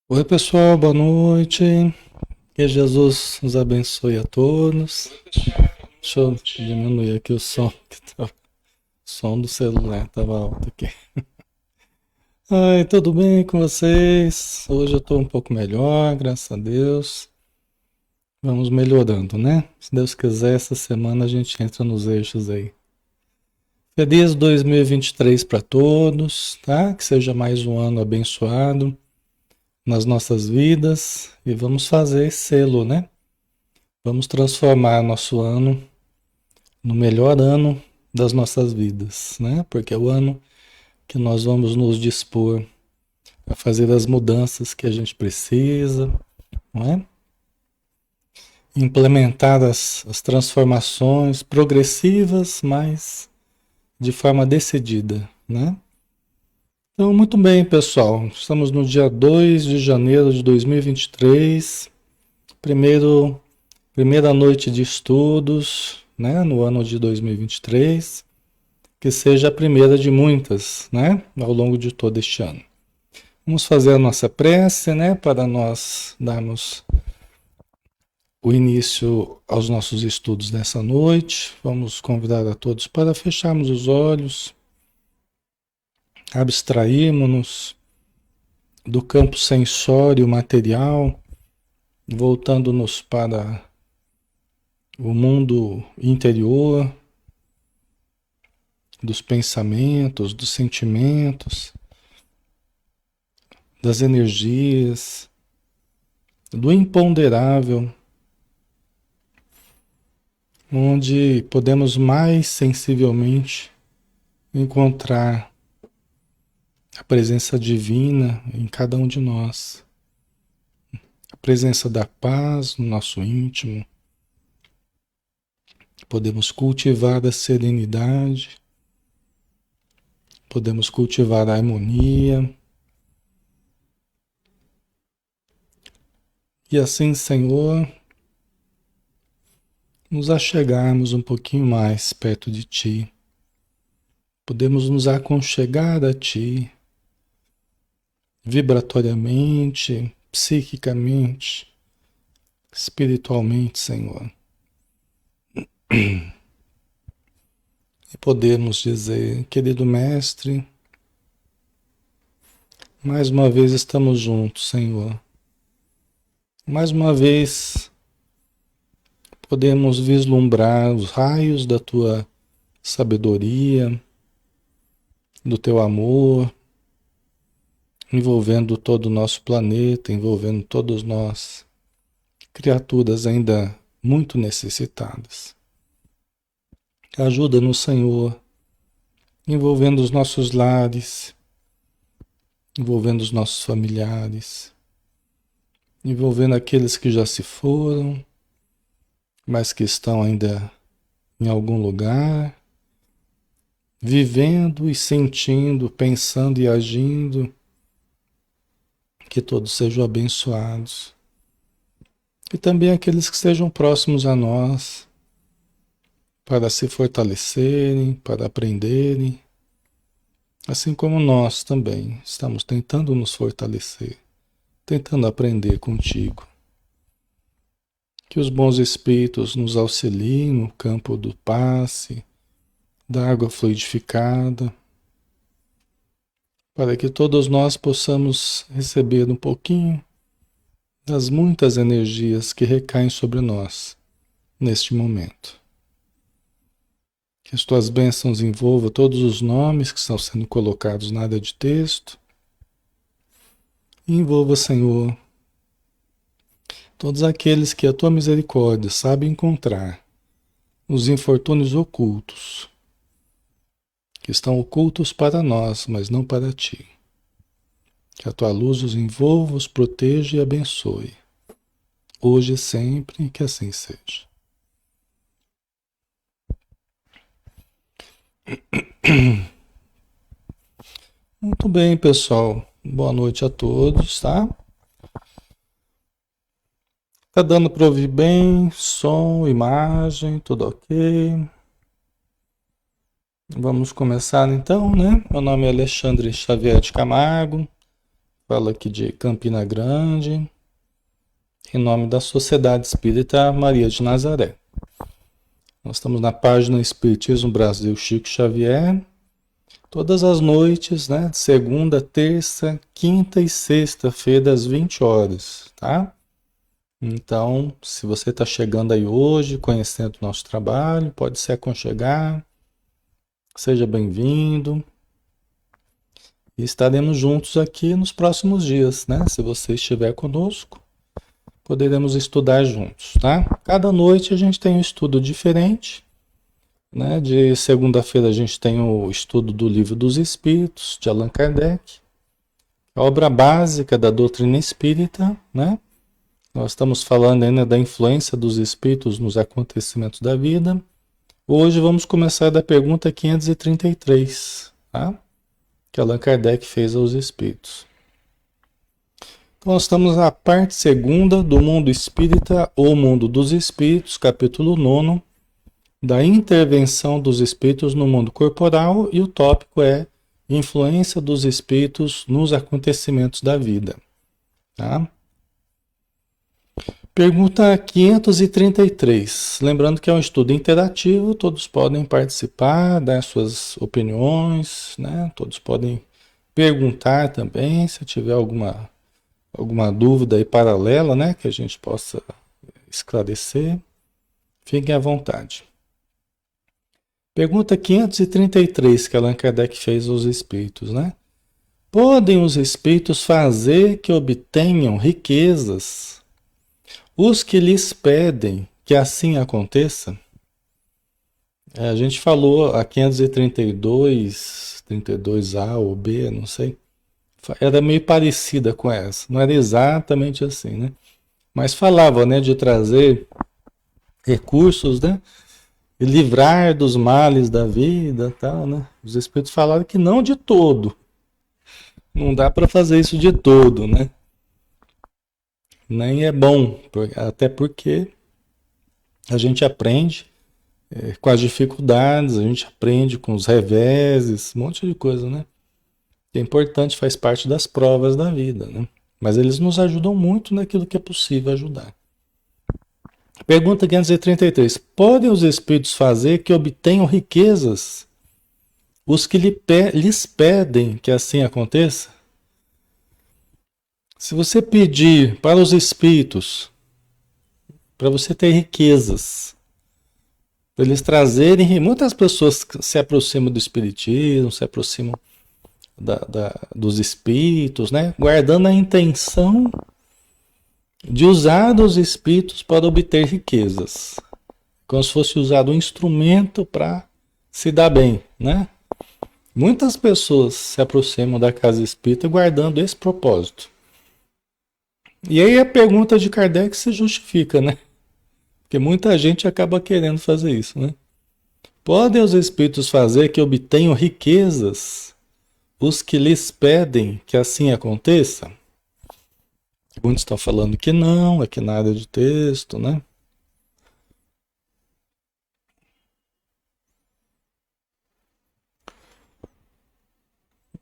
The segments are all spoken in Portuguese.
Oi, pessoal, boa noite. Que Jesus nos abençoe a todos. Deixa eu diminuir aqui o som, o som do celular estava alto aqui. Ai, tudo bem com vocês? Hoje eu estou um pouco melhor, graças a Deus. Vamos melhorando, né? Se Deus quiser, essa semana a gente entra nos eixos aí. Feliz 2023 para todos, tá? Que seja mais um ano abençoado nas nossas vidas e vamos fazer esse selo, né? Vamos transformar nosso ano no melhor ano das nossas vidas, né? Porque é o ano que nós vamos nos dispor a fazer as mudanças que a gente precisa, não é? Implementar as transformações progressivas, mas de forma decidida, né? Então, muito bem, pessoal. Estamos no dia 2 de janeiro de 2023, primeira noite de estudos, né, no ano de 2023. Que seja a primeira de muitas, né, ao longo de todo este ano. Vamos fazer a nossa prece, né, para nós darmos o início aos nossos estudos nessa noite. Vamos convidar a todos para fecharmos os olhos, abstrairmos-nos do campo sensório material, voltando-nos para o mundo interior, dos pensamentos, dos sentimentos, das energias, do imponderável, onde podemos mais sensivelmente encontrar a presença divina em cada um de nós, a presença da paz no nosso íntimo. Podemos cultivar a serenidade, podemos cultivar a harmonia. E assim, Senhor, nos achegarmos um pouquinho mais perto de Ti. Podemos nos aconchegar a Ti, vibratoriamente, psiquicamente, espiritualmente, Senhor. E podemos dizer, querido Mestre, mais uma vez estamos juntos, Senhor. Mais uma vez podemos vislumbrar os raios da Tua sabedoria, do Teu amor, envolvendo todo o nosso planeta, envolvendo todos nós, criaturas ainda muito necessitadas. Ajuda-nos, Senhor, envolvendo os nossos lares, envolvendo os nossos familiares, envolvendo aqueles que já se foram, mas que estão ainda em algum lugar, vivendo e sentindo, pensando e agindo, que todos sejam abençoados. E também aqueles que estejam próximos a nós, para se fortalecerem, para aprenderem, assim como nós também estamos tentando nos fortalecer, tentando aprender contigo. Que os bons espíritos nos auxiliem no campo do passe, da água fluidificada, para que todos nós possamos receber um pouquinho das muitas energias que recaem sobre nós neste momento. Que as tuas bênçãos envolvam todos os nomes que estão sendo colocados na área de texto. E envolva, Senhor, todos aqueles que a tua misericórdia sabe encontrar nos infortúnios ocultos, que estão ocultos para nós, mas não para ti. Que a tua luz os envolva, os proteja e abençoe, hoje e sempre, que assim seja. Muito bem, pessoal. Boa noite a todos, tá? Tá dando para ouvir bem? Som, imagem, tudo ok? Vamos começar então, né? Meu nome é Alexandre Xavier de Camargo. Fala aqui de Campina Grande, em nome da Sociedade Espírita Maria de Nazaré. Nós estamos na página Espiritismo Brasil Chico Xavier, todas as noites, né? Segunda, terça, quinta e sexta-feira, às 20 horas, tá? Então, se você está chegando aí hoje, conhecendo o nosso trabalho, pode se aconchegar, seja bem-vindo. E estaremos juntos aqui nos próximos dias, né? Se você estiver conosco, poderemos estudar juntos, tá? Cada noite a gente tem um estudo diferente, né? De segunda-feira a gente tem o estudo do Livro dos Espíritos, de Allan Kardec, a obra básica da doutrina espírita, né? Nós estamos falando ainda da influência dos espíritos nos acontecimentos da vida. Hoje vamos começar da pergunta 533, tá? Que Allan Kardec fez aos espíritos. Então, nós estamos na parte segunda do Mundo Espírita, ou Mundo dos Espíritos, capítulo 9, da intervenção dos espíritos no mundo corporal, e o tópico é influência dos espíritos nos acontecimentos da vida, tá? Pergunta 533. Lembrando que é um estudo interativo, todos podem participar, dar suas opiniões, né? Todos podem perguntar também, se tiver alguma dúvida aí paralela, né? Que a gente possa esclarecer. Fiquem à vontade. Pergunta 533 que Allan Kardec fez aos espíritos, né? Podem os espíritos fazer que obtenham riquezas os que lhes pedem que assim aconteça? A gente falou a 532, 32A ou B, não sei. Era meio parecida com essa. Não era exatamente assim, né? Mas falava, né, de trazer recursos, né? E livrar dos males da vida, tal, né? Os espíritos falaram que não de todo. Não dá para fazer isso de todo, né? Nem é bom, até porque a gente aprende com as dificuldades, a gente aprende com os reveses, um monte de coisa, né? Que é importante, faz parte das provas da vida, né? Mas eles nos ajudam muito naquilo que é possível ajudar. Pergunta 533. Podem os espíritos fazer que obtenham riquezas os que lhes pedem que assim aconteça? Se você pedir para os espíritos, para você ter riquezas, para eles trazerem, muitas pessoas se aproximam do espiritismo, se aproximam dos espíritos, né? Guardando a intenção de usar os espíritos para obter riquezas, como se fosse usado um instrumento para se dar bem, né? Muitas pessoas se aproximam da casa espírita guardando esse propósito. E aí a pergunta de Kardec se justifica, né? Porque muita gente acaba querendo fazer isso, né? Podem os espíritos fazer que obtenham riquezas os que lhes pedem que assim aconteça? Muitos estão falando que não, aqui na área de texto, né?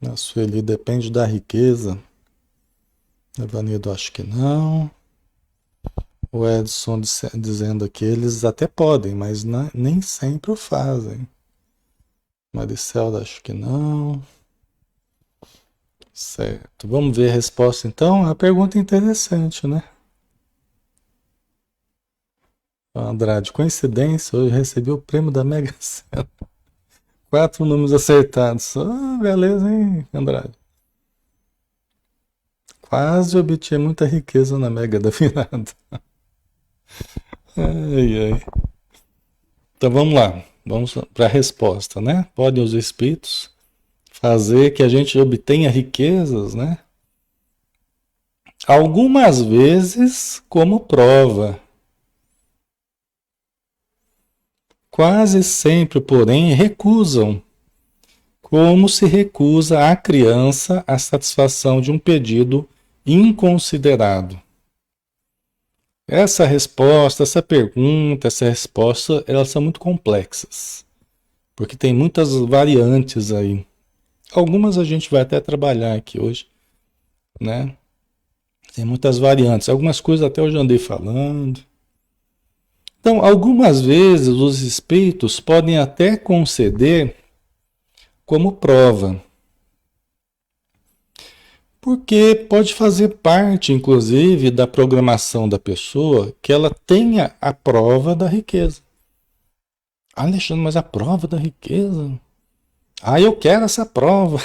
A Sueli depende da riqueza. Evanido, acho que não. O Edson dizendo que eles até podem, mas nem sempre o fazem. Maricela, acho que não. Certo. Vamos ver a resposta então? A pergunta é interessante, né? Andrade, coincidência, hoje recebi o prêmio da Mega Sena. 4 números acertados. Ah, beleza, hein, Andrade? Quase obtive muita riqueza na Mega da Virada. Ai, ai. Então vamos lá. Vamos para a resposta, né? Podem os espíritos fazer que a gente obtenha riquezas, né? Algumas vezes como prova. Quase sempre, porém, recusam, como se recusa à criança a satisfação de um pedido inconsiderado. Essa resposta, essa pergunta, essa resposta, elas são muito complexas, porque tem muitas variantes aí. Algumas a gente vai até trabalhar aqui hoje, né? Tem muitas variantes, algumas coisas até eu já andei falando. Então, algumas vezes os espíritos podem até conceder como prova, porque pode fazer parte, inclusive, da programação da pessoa que ela tenha a prova da riqueza. Ah, Alexandre, mas a prova da riqueza? Ah, eu quero essa prova.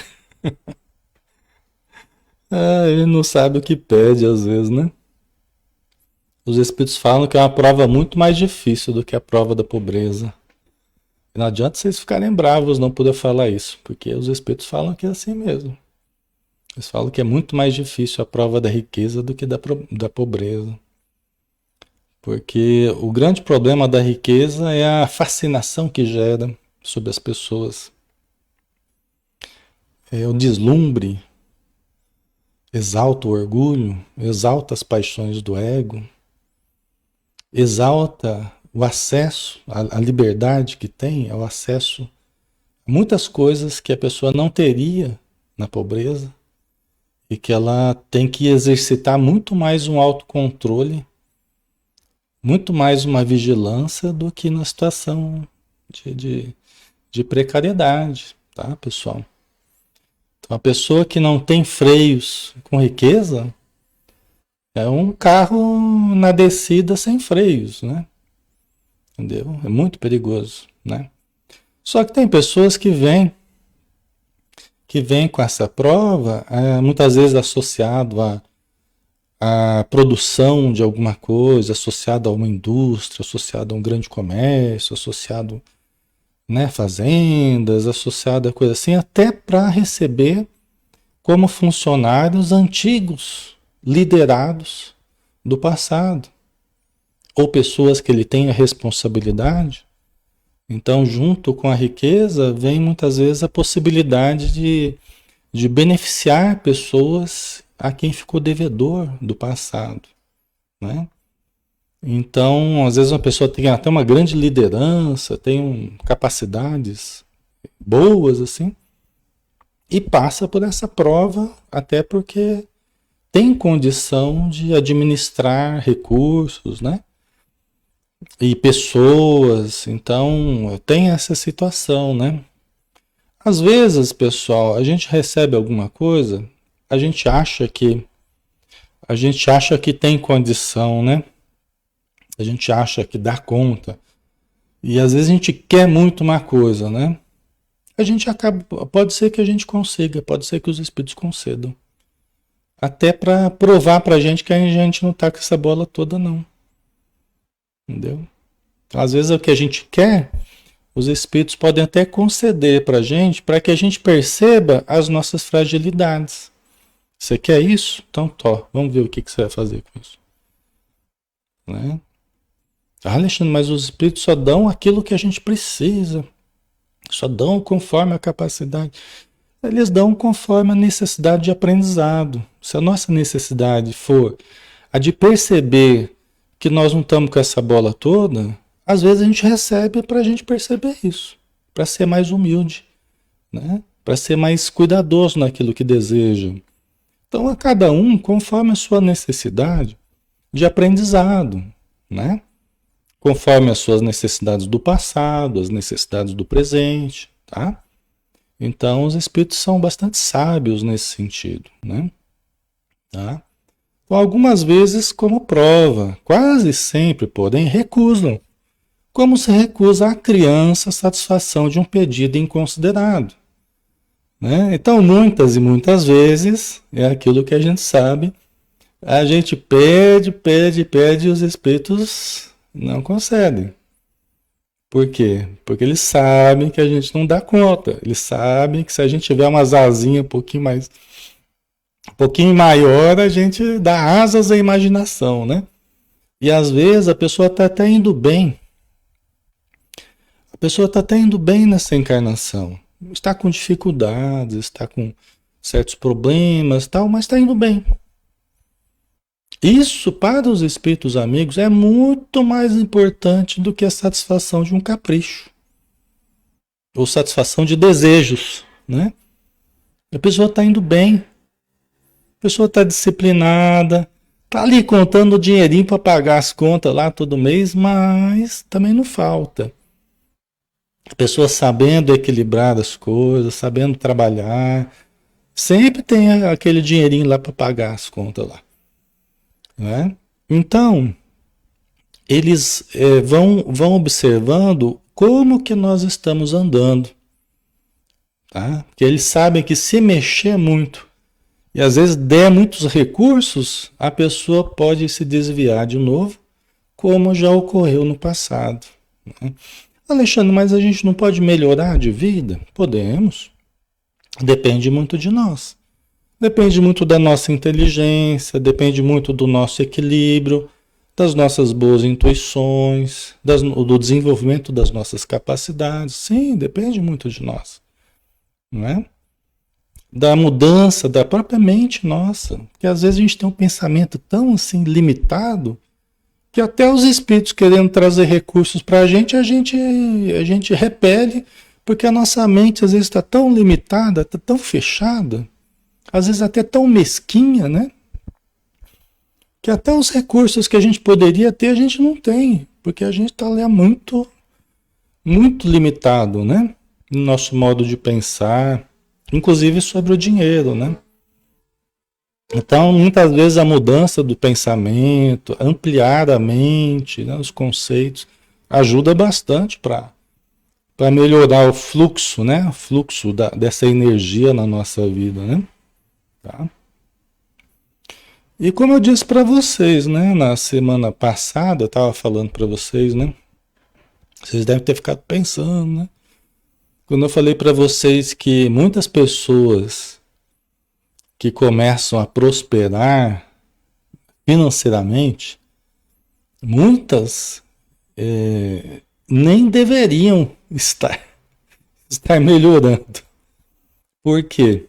Ah, ele não sabe o que pede às vezes, né? Os espíritos falam que é uma prova muito mais difícil do que a prova da pobreza. Não adianta vocês ficarem bravos não poder falar isso, porque os espíritos falam que é assim mesmo. Eles falam que é muito mais difícil a prova da riqueza do que da pobreza. Porque o grande problema da riqueza é a fascinação que gera sobre as pessoas. É o deslumbre, exalta o orgulho, exalta as paixões do ego, exalta o acesso, a liberdade que tem, é o acesso a muitas coisas que a pessoa não teria na pobreza e que ela tem que exercitar muito mais um autocontrole, muito mais uma vigilância do que na situação de, de, de precariedade, tá, pessoal? Então, a pessoa que não tem freios com riqueza é um carro na descida sem freios, né? Entendeu? É muito perigoso, né? Só que tem pessoas que vêm com essa prova, muitas vezes associado à produção de alguma coisa, associado a uma indústria, associado a um grande comércio, associado, né, fazendas, associado a coisa assim, até para receber como funcionários antigos, liderados do passado, ou pessoas que ele tem a responsabilidade. Então, junto com a riqueza, vem muitas vezes a possibilidade de beneficiar pessoas a quem ficou devedor do passado, né? Então, às vezes uma pessoa tem até uma grande liderança, tem capacidades boas, assim, e passa por essa prova até porque tem condição de administrar recursos, né? E pessoas, então tem essa situação, né? Às vezes, pessoal, a gente recebe alguma coisa, a gente acha que a gente acha que tem condição, né? A gente acha que dá conta. E às vezes a gente quer muito uma coisa, né? A gente acaba, pode ser que a gente consiga, pode ser que os espíritos concedam. Até para provar pra gente que a gente não tá com essa bola toda não. Entendeu? Às vezes o que a gente quer, os espíritos podem até conceder pra gente, para que a gente perceba as nossas fragilidades. Você quer isso? Então, vamos ver o que você vai fazer com isso. Né? Ah, Alexandre, mas os espíritos só dão aquilo que a gente precisa. Só dão conforme a capacidade. Eles dão conforme a necessidade de aprendizado. Se a nossa necessidade for a de perceber que nós não estamos com essa bola toda, às vezes a gente recebe para a gente perceber isso, para ser mais humilde, né? Para ser mais cuidadoso naquilo que deseja. Então, a cada um conforme a sua necessidade de aprendizado, né? Conforme as suas necessidades do passado, as necessidades do presente, tá? Então, os espíritos são bastante sábios nesse sentido, né? Tá? Então, algumas vezes como prova, quase sempre, porém, recusam. Como se recusa a criança a satisfação de um pedido inconsiderado, né? Então, muitas e muitas vezes, é aquilo que a gente sabe, a gente pede, pede, pede e os espíritos não concedem. Por quê? Porque eles sabem que a gente não dá conta. Eles sabem que se a gente tiver umas asinhas um pouquinho maior, a gente dá asas à imaginação, né? E às vezes a pessoa está até indo bem. A pessoa está até indo bem nessa encarnação. Está com dificuldades, está com certos problemas, tal, mas está indo bem. Isso, para os espíritos amigos, é muito mais importante do que a satisfação de um capricho. Ou satisfação de desejos, né? A pessoa está indo bem. A pessoa está disciplinada, está ali contando o dinheirinho para pagar as contas lá todo mês, mas também não falta. A pessoa sabendo equilibrar as coisas, sabendo trabalhar, sempre tem aquele dinheirinho lá para pagar as contas lá, né? Então, eles vão observando como que nós estamos andando, tá? Porque eles sabem que se mexer muito e às vezes der muitos recursos, a pessoa pode se desviar de novo, como já ocorreu no passado, né? Alexandre, mas a gente não pode melhorar de vida? Podemos. Depende muito de nós. Depende muito da nossa inteligência, depende muito do nosso equilíbrio, das nossas boas intuições, do desenvolvimento das nossas capacidades. Sim, depende muito de nós, não é? Da mudança da própria mente nossa, porque às vezes a gente tem um pensamento tão assim limitado que até os espíritos querendo trazer recursos para a gente repele, porque a nossa mente às vezes está tão limitada, está tão fechada, às vezes até tão mesquinha, né? Que até os recursos que a gente poderia ter, a gente não tem, porque a gente está ali muito, muito limitado, né? No nosso modo de pensar, inclusive sobre o dinheiro, né? Então, muitas vezes a mudança do pensamento, ampliar a mente, né, os conceitos, ajuda bastante para melhorar o fluxo, né? O fluxo dessa energia na nossa vida, né? Tá? E como eu disse para vocês, né? Na semana passada, eu estava falando para vocês, né? Vocês devem ter ficado pensando, né? Quando eu falei para vocês que muitas pessoas que começam a prosperar financeiramente, muitas nem deveriam estar melhorando. Por quê?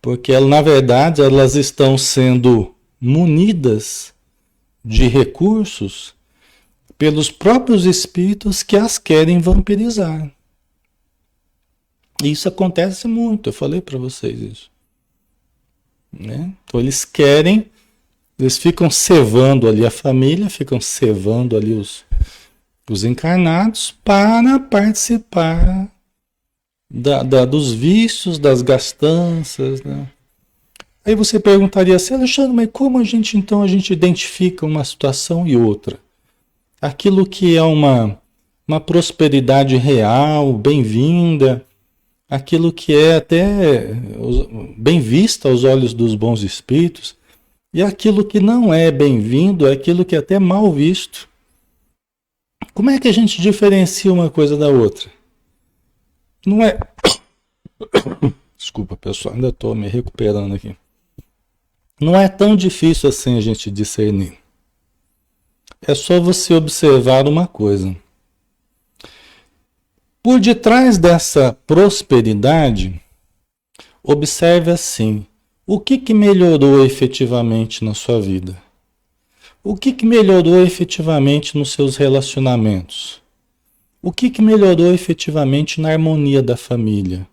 Porque, na verdade, elas estão sendo munidas de recursos pelos próprios espíritos que as querem vampirizar. E isso acontece muito, eu falei para vocês isso, né? Então eles ficam cevando ali a família, ficam cevando ali os encarnados para participar dos vícios, das gastanças, né? Aí você perguntaria assim, Alexandre, mas como a gente identifica uma situação e outra? Aquilo que é uma prosperidade real, bem-vinda, aquilo que é até bem vista aos olhos dos bons espíritos, e aquilo que não é bem-vindo, é aquilo que é até mal visto. Como é que a gente diferencia uma coisa da outra? Não é... Desculpa, pessoal, ainda estou me recuperando aqui. Não é tão difícil assim a gente discernir. É só você observar uma coisa. Por detrás dessa prosperidade, observe assim, o que melhorou efetivamente na sua vida? O que melhorou efetivamente nos seus relacionamentos? O que melhorou efetivamente na harmonia da família?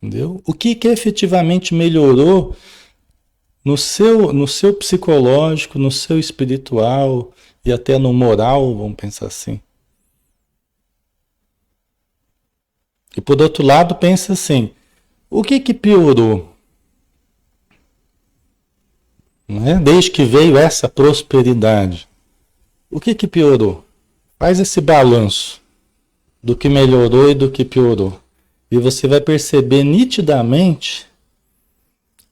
Entendeu? O que efetivamente melhorou no seu psicológico, no seu espiritual e até no moral, vamos pensar assim. E por outro lado, pensa assim, o que piorou? Não é? Desde que veio essa prosperidade, o que piorou? Faz esse balanço do que melhorou e do que piorou. E você vai perceber nitidamente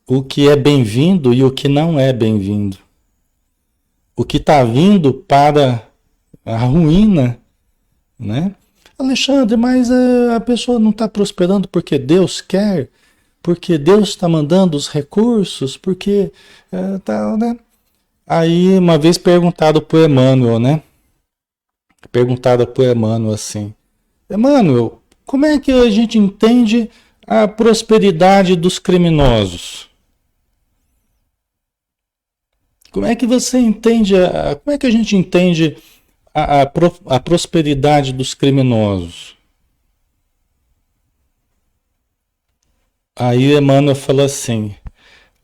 o que é bem-vindo e o que não é bem-vindo. O que está vindo para a ruína, né? Alexandre, mas a pessoa não está prosperando porque Deus quer, porque Deus está mandando os recursos, porque tal, né? Aí uma vez perguntado para o Emmanuel, né? Perguntado para o Emmanuel assim, Emmanuel, como é que a gente entende a prosperidade dos criminosos? Como é que você entende, como é que a gente entende a prosperidade dos criminosos? Aí Emmanuel falou assim: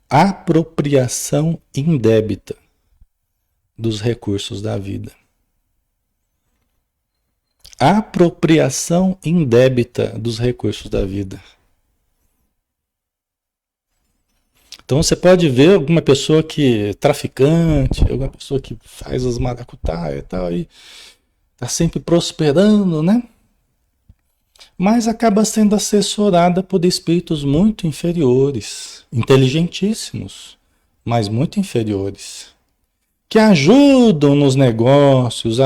apropriação indébita dos recursos da vida. Apropriação indébita dos recursos da vida. Então você pode ver alguma pessoa que é traficante, alguma pessoa que faz as maracutaias e tal, e está sempre prosperando, né? Mas acaba sendo assessorada por espíritos muito inferiores, inteligentíssimos, mas muito inferiores, que ajudam nos negócios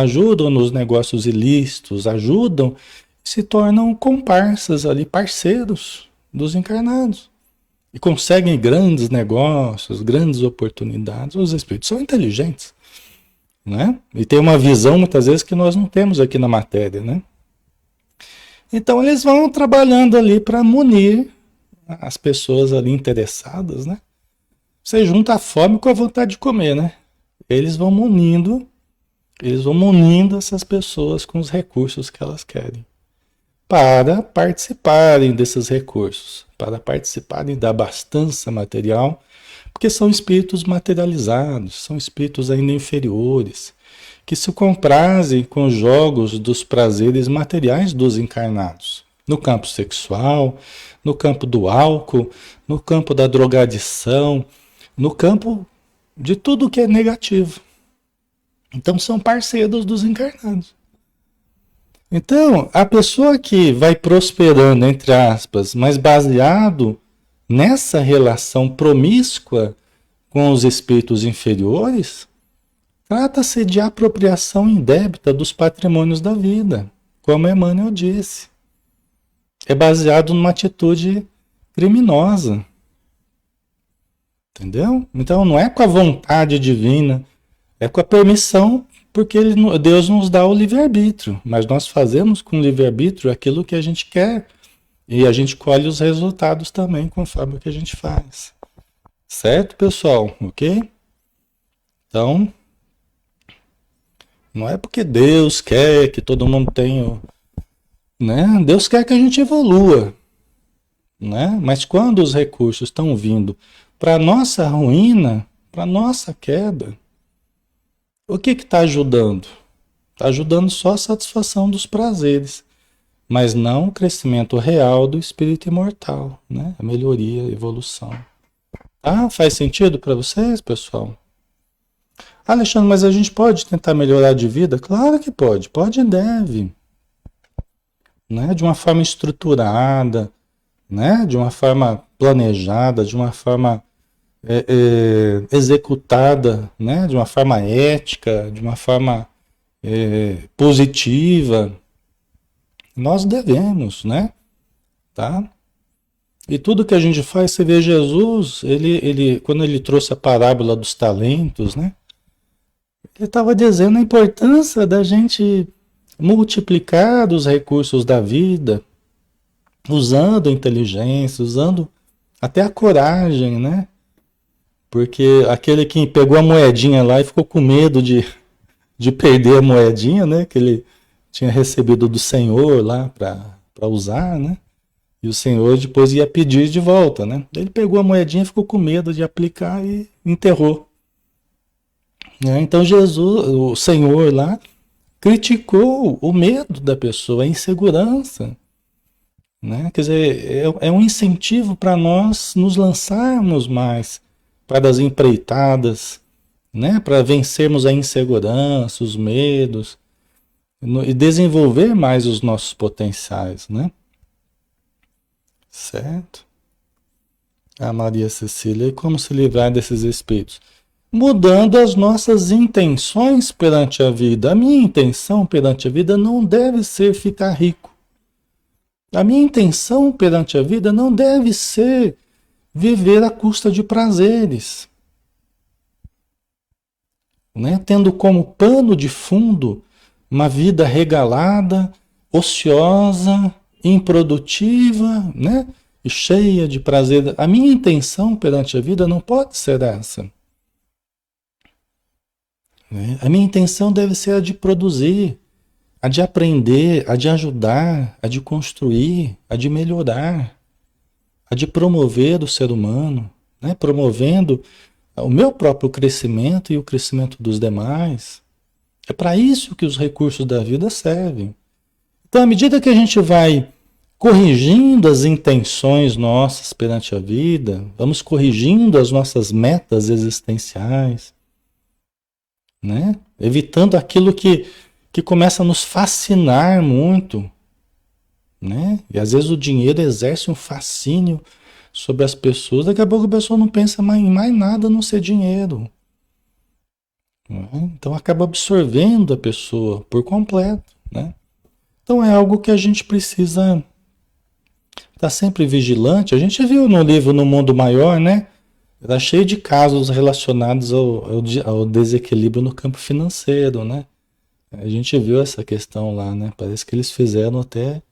ilícitos, ajudam, se tornam comparsas ali, parceiros dos encarnados. E conseguem grandes negócios, grandes oportunidades. Os espíritos são inteligentes, né? E tem uma visão, muitas vezes, que nós não temos aqui na matéria, né? Então, eles vão trabalhando ali para munir as pessoas ali interessadas, né? Você junta a fome com a vontade de comer, né? Eles vão munindo essas pessoas com os recursos que elas querem, para participarem desses recursos, para participarem da abastança material, porque são espíritos materializados, são espíritos ainda inferiores, que se comprazem com os jogos dos prazeres materiais dos encarnados, no campo sexual, no campo do álcool, no campo da drogadição, no campo de tudo que é negativo. Então são parceiros dos encarnados. Então, a pessoa que vai prosperando, entre aspas, mas baseado nessa relação promíscua com os espíritos inferiores, trata-se de apropriação indébita dos patrimônios da vida, como Emmanuel disse. É baseado numa atitude criminosa. Entendeu? Então, não é com a vontade divina, é com a permissão, porque Deus nos dá o livre-arbítrio, mas nós fazemos com o livre-arbítrio aquilo que a gente quer e a gente colhe os resultados também conforme o que a gente faz. Certo, pessoal? Ok? Então, não é porque Deus quer que todo mundo tenha, né? Deus quer que a gente evolua, né? Mas quando os recursos estão vindo para nossa ruína, para nossa queda, o que está ajudando? Está ajudando só a satisfação dos prazeres, mas não o crescimento real do espírito imortal, né? A melhoria, a evolução. Tá? Faz sentido para vocês, pessoal? Alexandre, mas a gente pode tentar melhorar de vida? Claro que pode, pode e deve. Né? De uma forma estruturada, né? De uma forma planejada, de uma forma executada, né? De uma forma ética, de uma forma positiva. Nós devemos, né? Tá? E tudo que a gente faz, você vê Jesus, quando ele trouxe a parábola dos talentos, né? Ele estava dizendo a importância da gente multiplicar os recursos da vida, usando a inteligência, usando até a coragem, né? Porque aquele que pegou a moedinha lá e ficou com medo de perder a moedinha, né? Que ele tinha recebido do Senhor lá para usar, né? E o Senhor depois ia pedir de volta, né? Ele pegou a moedinha, ficou com medo de aplicar e enterrou. Então Jesus, o Senhor lá, criticou o medo da pessoa, a insegurança. Né? Quer dizer, é um incentivo para nós nos lançarmos mais para as empreitadas, né? Para vencermos a insegurança, os medos, e desenvolver mais os nossos potenciais, né? Certo? A Maria Cecília, e como se livrar desses espíritos? Mudando as nossas intenções perante a vida. A minha intenção perante a vida não deve ser ficar rico. A minha intenção perante a vida não deve ser viver à custa de prazeres, né? Tendo como pano de fundo uma vida regalada, ociosa, improdutiva, né? E cheia de prazer. A minha intenção perante a vida não pode ser essa. Né? A minha intenção deve ser a de produzir, a de aprender, a de ajudar, a de construir, a de melhorar. a de promover o ser humano, né? Promovendo o meu próprio crescimento e o crescimento dos demais. É para isso que os recursos da vida servem. Então, à medida que a gente vai corrigindo as intenções nossas perante a vida, vamos corrigindo as nossas metas existenciais, né? Evitando aquilo que começa a nos fascinar muito, né? E às vezes o dinheiro exerce um fascínio sobre as pessoas, daqui a pouco a pessoa não pensa mais em mais nada a não ser dinheiro, né? Então acaba absorvendo a pessoa por completo, né? Então é algo que a gente precisa estar sempre vigilante. A gente viu no livro No Mundo Maior, né? Está cheio de casos relacionados ao desequilíbrio no campo financeiro, né? A gente viu essa questão lá, né? Parece que eles fizeram até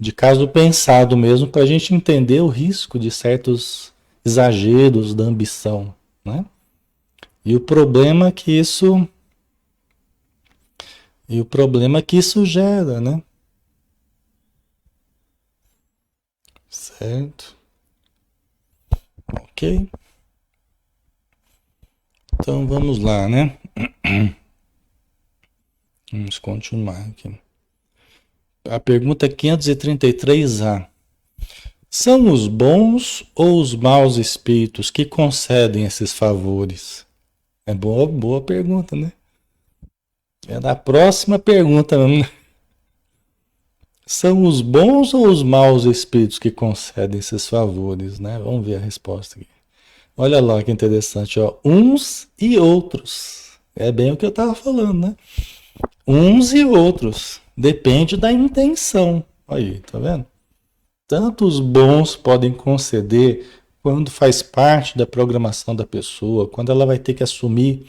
de caso pensado mesmo para a gente entender o risco de certos exageros da ambição, né? E o problema que isso gera, né? Certo? Ok. Então vamos lá, né? Vamos continuar aqui. A pergunta é 533A. São os bons ou os maus espíritos que concedem esses favores? É boa pergunta, né? É da próxima pergunta mesmo, né? São os bons ou os maus espíritos que concedem esses favores, né? Vamos ver a resposta aqui. Olha lá que interessante, ó. Uns e outros. É bem o que eu estava falando, né? Uns e outros. Depende da intenção. Aí, tá vendo? Tanto os bons podem conceder quando faz parte da programação da pessoa, quando ela vai ter que assumir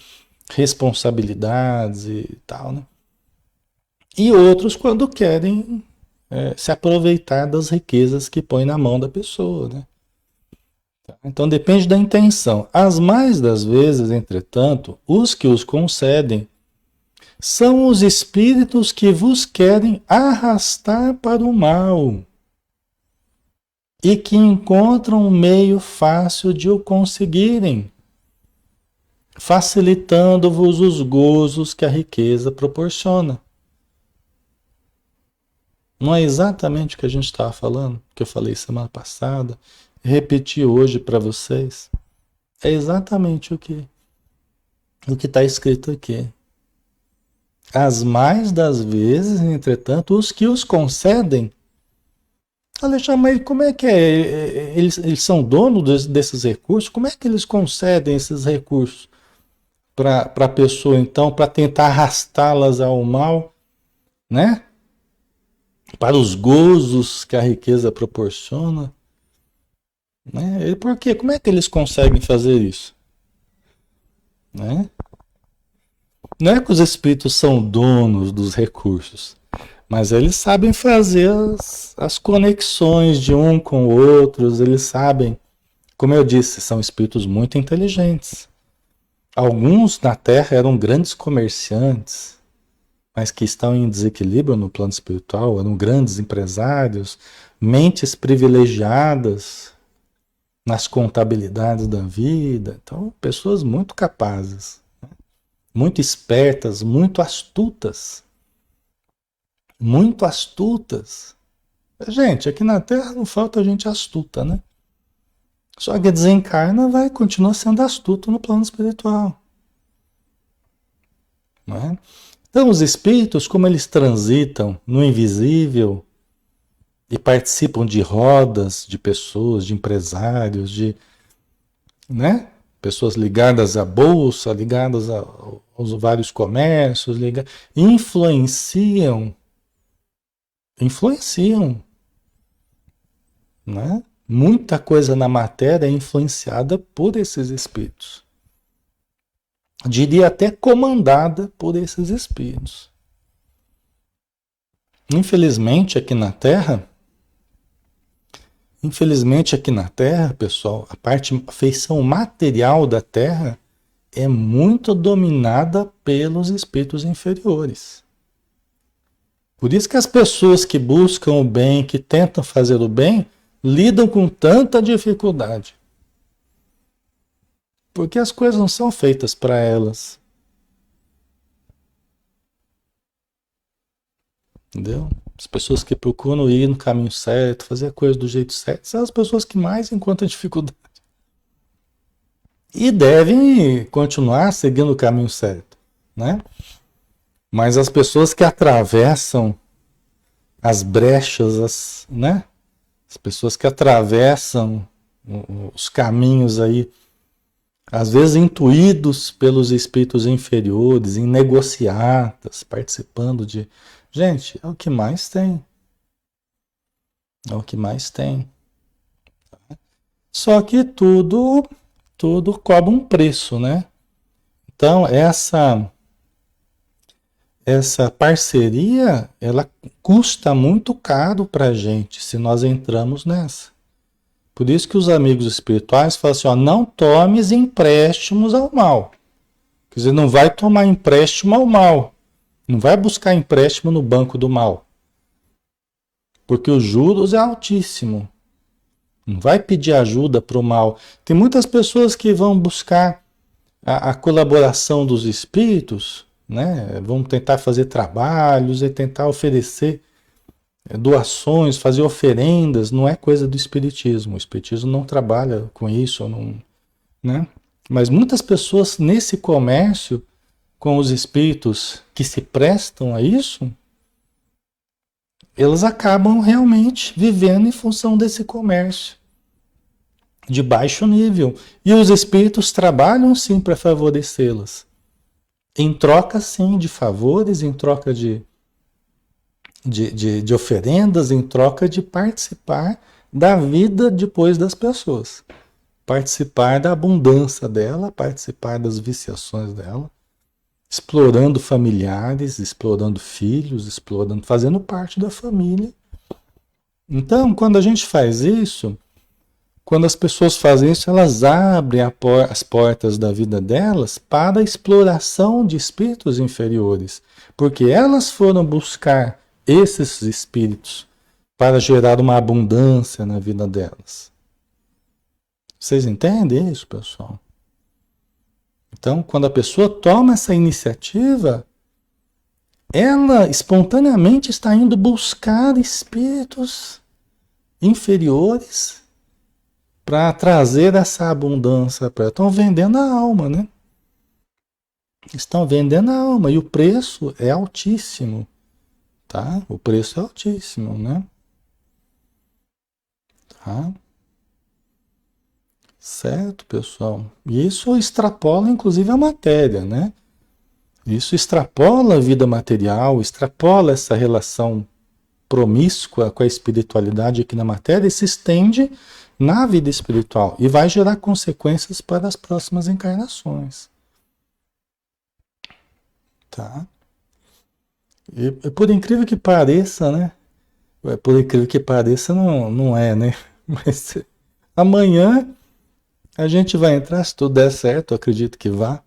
responsabilidades e tal, né? E outros quando querem se aproveitar das riquezas que põe na mão da pessoa, né? Então depende da intenção. As mais das vezes, entretanto, os que os concedem são os espíritos que vos querem arrastar para o mal e que encontram um meio fácil de o conseguirem, facilitando-vos os gozos que a riqueza proporciona. Não é exatamente o que a gente estava falando, que eu falei semana passada, repeti hoje para vocês? É exatamente o que está escrito aqui. As mais das vezes, entretanto, os que os concedem. Alexandre, mas como é que é? Eles são donos desses recursos? Como é que eles concedem esses recursos para a pessoa, então, para tentar arrastá-las ao mal, né? Para os gozos que a riqueza proporciona? Né? E por quê? Como é que eles conseguem fazer isso? Né? Não é que os espíritos são donos dos recursos, mas eles sabem fazer as conexões de um com o outro, eles sabem, como eu disse, são espíritos muito inteligentes. Alguns na Terra eram grandes comerciantes, mas que estão em desequilíbrio no plano espiritual, eram grandes empresários, mentes privilegiadas nas contabilidades da vida. Então, pessoas muito capazes, muito espertas, muito astutas. Muito astutas. Gente, aqui na Terra não falta gente astuta, né? Só que desencarna vai continuar sendo astuto no plano espiritual. Não é? Então, os espíritos, como eles transitam no invisível e participam de rodas de pessoas, de empresários, de, né? Pessoas ligadas à bolsa, ligadas aos vários comércios, influenciam, né? Muita coisa na matéria é influenciada por esses espíritos. Diria até comandada por esses espíritos. Infelizmente aqui na Terra, pessoal, a feição material da Terra é muito dominada pelos espíritos inferiores. Por isso que as pessoas que buscam o bem, que tentam fazer o bem, lidam com tanta dificuldade? Porque as coisas não são feitas para elas. Entendeu? As pessoas que procuram ir no caminho certo, fazer a coisa do jeito certo, são as pessoas que mais encontram dificuldade. E devem continuar seguindo o caminho certo, né? Mas as pessoas que atravessam as brechas, né? As pessoas que atravessam os caminhos aí, às vezes intuídos pelos espíritos inferiores, em negociatas, participando de... Gente, é o que mais tem. É o que mais tem. Só que tudo cobra um preço, né? Então, essa parceria, ela custa muito caro para a gente se nós entramos nessa. Por isso que os amigos espirituais falam assim, ó, não tomes empréstimos ao mal. Quer dizer, não vai tomar empréstimo ao mal. Não vai buscar empréstimo no banco do mal. Porque os juros é altíssimo. Não vai pedir ajuda para o mal. Tem muitas pessoas que vão buscar a colaboração dos espíritos, né? Vão tentar fazer trabalhos e tentar oferecer doações, fazer oferendas. Não é coisa do espiritismo. O espiritismo não trabalha com isso, não, né? Mas muitas pessoas nesse comércio com os espíritos que se prestam a isso, elas acabam realmente vivendo em função desse comércio de baixo nível. E os espíritos trabalham sim para favorecê-las. Em troca sim de favores, em troca de oferendas, em troca de participar da vida depois das pessoas. Participar da abundância dela, participar das viciações dela, explorando familiares, explorando filhos, explorando, fazendo parte da família. Então, quando a gente faz isso, quando as pessoas fazem isso, elas abrem as portas da vida delas para a exploração de espíritos inferiores, porque elas foram buscar esses espíritos para gerar uma abundância na vida delas. Vocês entendem isso, pessoal? Então, quando a pessoa toma essa iniciativa, ela espontaneamente está indo buscar espíritos inferiores para trazer essa abundância para ela. Estão vendendo a alma, né? Estão vendendo a alma e o preço é altíssimo, tá? O preço é altíssimo, né? Tá? Certo, pessoal? E isso extrapola, inclusive, a matéria, né? Isso extrapola a vida material, extrapola essa relação promíscua com a espiritualidade aqui na matéria e se estende na vida espiritual e vai gerar consequências para as próximas encarnações. Tá? E por incrível que pareça, né? Por incrível que pareça, não é, né? Mas amanhã a gente vai entrar, se tudo der certo, eu acredito que vá.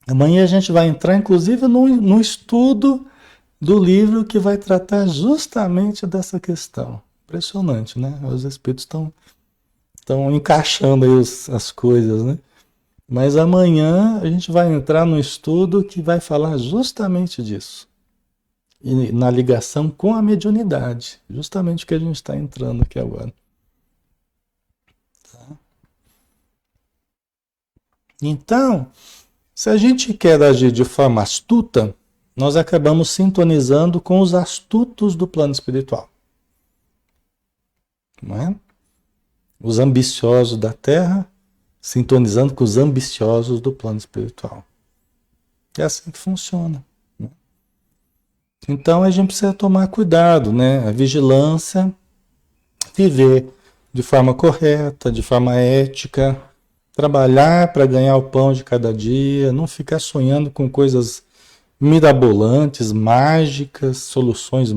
Amanhã a gente vai entrar, inclusive, no estudo do livro que vai tratar justamente dessa questão. Impressionante, né? Os espíritos estão encaixando aí as coisas, né? Mas amanhã a gente vai entrar no estudo que vai falar justamente disso. E na ligação com a mediunidade. Justamente o que a gente está entrando aqui agora. Tá? Então, se a gente quer agir de forma astuta, nós acabamos sintonizando com os astutos do plano espiritual. Não é? Os ambiciosos da Terra sintonizando com os ambiciosos do plano espiritual. É assim que funciona. Né? Então a gente precisa tomar cuidado, né? A vigilância, viver de forma correta, de forma ética, trabalhar para ganhar o pão de cada dia, não ficar sonhando com coisas mirabolantes, mágicas, soluções